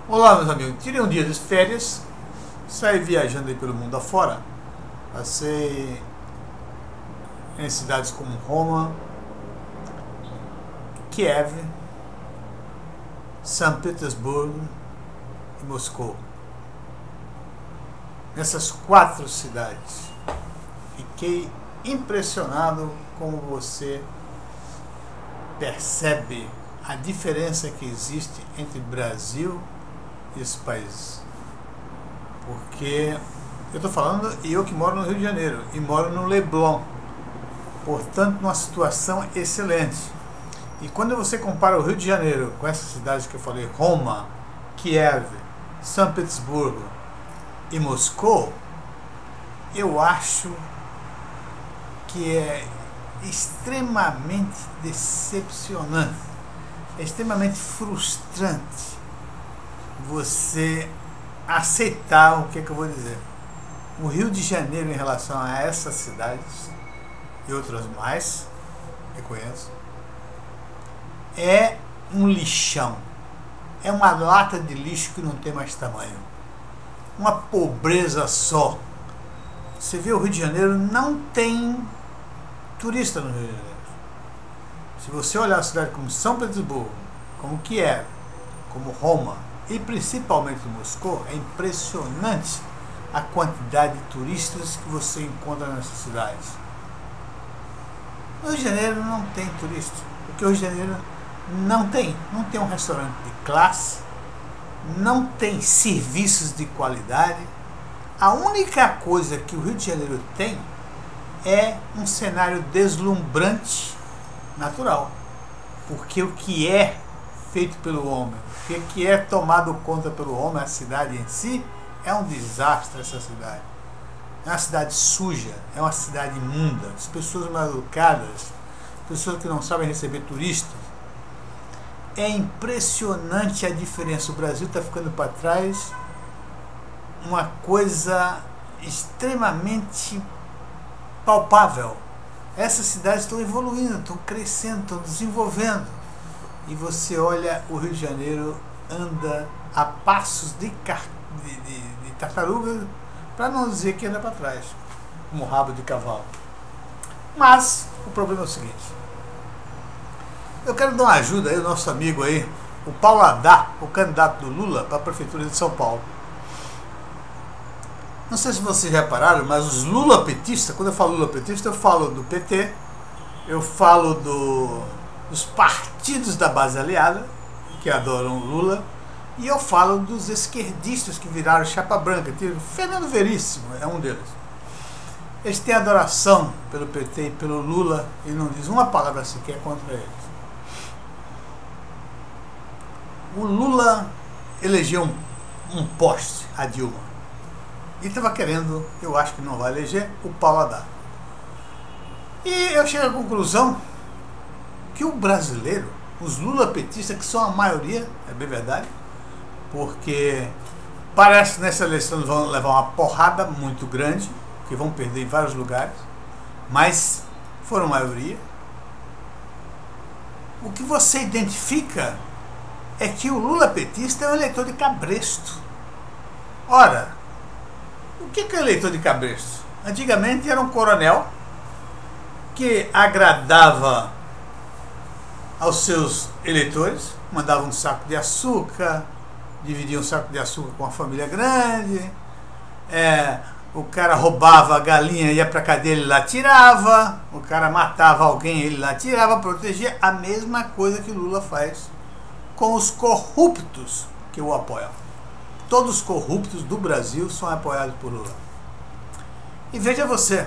Olá, meus amigos. Tirei um dia de férias, saí viajando aí pelo mundo afora. Passei em cidades como Roma, Kiev, São Petersburgo e Moscou. Nessas 4 cidades, fiquei impressionado como você percebe a diferença que existe entre Brasil e esses países. Porque eu estou falando, eu que moro no Rio de Janeiro e moro no Leblon, portanto numa situação excelente. E quando você compara o Rio de Janeiro com essas cidades que eu falei, Roma, Kiev, São Petersburgo e Moscou, eu acho que é extremamente decepcionante, é extremamente frustrante você aceitar o que eu vou dizer. O Rio de Janeiro, em relação a essas cidades e outras mais, eu conheço, é um lixão, é uma lata de lixo que não tem mais tamanho, uma pobreza só. Você vê, o Rio de Janeiro não tem turista no Rio de Janeiro. Se você olhar a cidade como São Petersburgo, como Kiev, como Roma e principalmente Moscou, é impressionante a quantidade de turistas que você encontra nessas cidades. No Rio de Janeiro não tem turista, porque o Rio de Janeiro não tem um restaurante de classe, não tem serviços de qualidade. A única coisa que o Rio de Janeiro tem é um cenário deslumbrante natural, porque o que é feito pelo homem, o que é tomado conta pelo homem, a cidade em si, é um desastre. Essa cidade é uma cidade suja, é uma cidade imunda, as pessoas mal educadas, pessoas que não sabem receber turistas. É impressionante a diferença. O Brasil está ficando para trás, uma coisa extremamente palpável. Essas cidades estão evoluindo, estão crescendo, estão desenvolvendo. E você olha, o Rio de Janeiro anda a passos de tartaruga, para não dizer que anda para trás, como rabo de cavalo. Mas o problema é o seguinte: eu quero dar uma ajuda aí, o nosso amigo aí, o Paulo Haddad, o candidato do Lula para a Prefeitura de São Paulo. Não sei se vocês repararam, mas os lulapetistas, quando eu falo lulapetista, eu falo do PT, eu falo dos partidos da base aliada, que adoram Lula, e eu falo dos esquerdistas que viraram chapa branca. Fernando Veríssimo é um deles. Eles têm adoração pelo PT e pelo Lula e não dizem uma palavra sequer contra eles. O Lula elegeu um poste, a Dilma. E estava querendo, eu acho que não vai eleger, o Paulo Haddad. E eu chego à conclusão que o brasileiro, os lulapetistas, que são a maioria, é bem verdade, porque parece que nessa eleição eles vão levar uma porrada muito grande, que vão perder em vários lugares, mas foram a maioria. O que você identifica é que o lulapetista é um eleitor de cabresto. Ora, o que é eleitor de cabresto? Antigamente era um coronel que agradava aos seus eleitores, mandava um saco de açúcar, dividia um saco de açúcar com uma família grande, o cara roubava a galinha, ia para a cadeia, ele lá tirava, o cara matava alguém, ele lá tirava, protegia. A mesma coisa que Lula faz com os corruptos que o apoiam. Todos os corruptos do Brasil são apoiados por Lula. E veja você,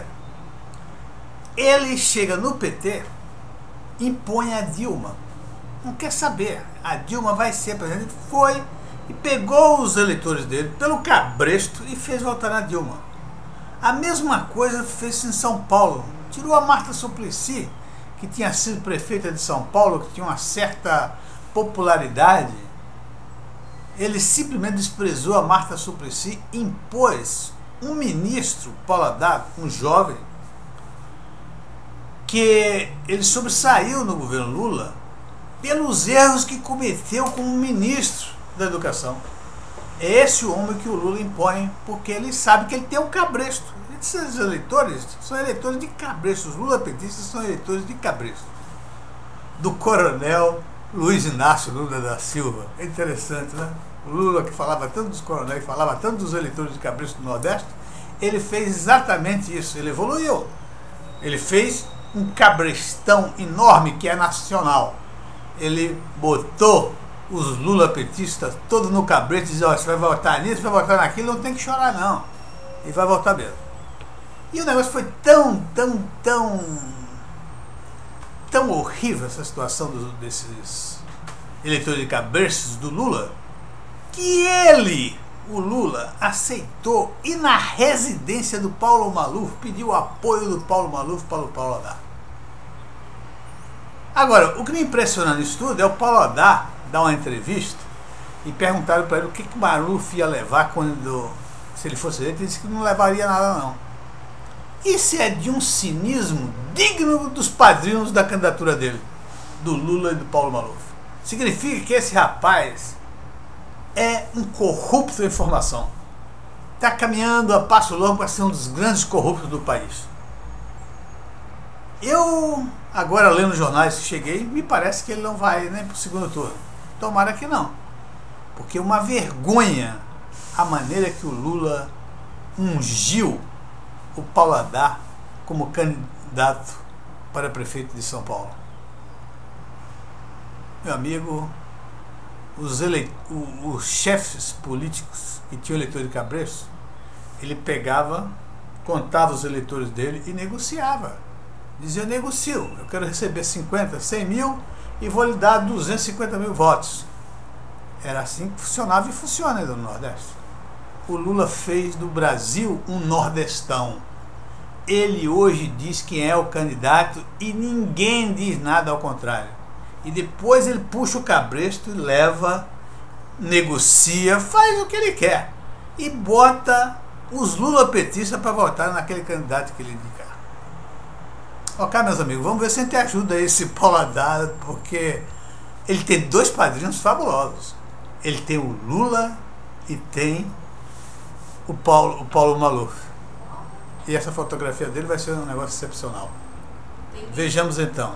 ele chega no PT, impõe a Dilma. Não quer saber, a Dilma vai ser presidente. Foi e pegou os eleitores dele pelo cabresto e fez votar na Dilma. A mesma coisa fez em São Paulo. Tirou a Marta Suplicy, que tinha sido prefeita de São Paulo, que tinha uma certa popularidade. Ele simplesmente desprezou a Marta Suplicy, impôs um ministro, Paulo Haddad, um jovem, que ele sobressaiu no governo Lula pelos erros que cometeu como ministro da Educação. É esse o homem que o Lula impõe, porque ele sabe que ele tem um cabresto. Esses eleitores são eleitores de cabresto. Os lulapetistas são eleitores de cabresto. Do coronel Luiz Inácio Lula da Silva. É interessante, né? O Lula, que falava tanto dos coronéis, falava tanto dos eleitores de cabresto do Nordeste, ele fez exatamente isso. Ele evoluiu. Ele fez um cabrestão enorme que é nacional. Ele botou os lulapetistas todos no cabresto e dizia: você vai votar nisso, vai votar naquilo, não tem que chorar não. E vai votar mesmo. E o negócio foi tão horrível, essa situação desses eleitores de cabrestos do Lula, que ele, o Lula, aceitou ir na residência do Paulo Maluf, pediu o apoio do Paulo Maluf para o Paulo Haddad. Agora, o que me impressiona nisso tudo é o Paulo Haddad dar uma entrevista e perguntaram para ele o que o Maluf ia levar se ele fosse eleito. Ele disse que não levaria nada não. Isso é de um cinismo digno dos padrinhos da candidatura dele, do Lula e do Paulo Maluf. Significa que esse rapaz é um corrupto da informação. Está caminhando a passo longo para ser um dos grandes corruptos do país. Eu, agora lendo os jornais que cheguei, me parece que ele não vai nem para o segundo turno. Tomara que não. Porque é uma vergonha a maneira que o Lula ungiu o Paulo Haddad como candidato para prefeito de São Paulo. Meu amigo, os chefes políticos que tinham eleitor de cabresto, ele pegava, contava os eleitores dele e negociava. Dizia: eu negocio, eu quero receber 50, 100 mil e vou lhe dar 250 mil votos. Era assim que funcionava e funciona ainda no Nordeste. O Lula fez do Brasil um nordestão. Ele hoje diz quem é o candidato e ninguém diz nada ao contrário. E depois ele puxa o cabresto e leva, negocia, faz o que ele quer. E bota os lulapetistas para votar naquele candidato que ele indicar. Ok, meus amigos, vamos ver se a gente ajuda esse Paulo Haddad, porque ele tem dois padrinhos fabulosos. Ele tem o Lula e tem o Paulo Maluf. E essa fotografia dele vai ser um negócio excepcional. Vejamos então.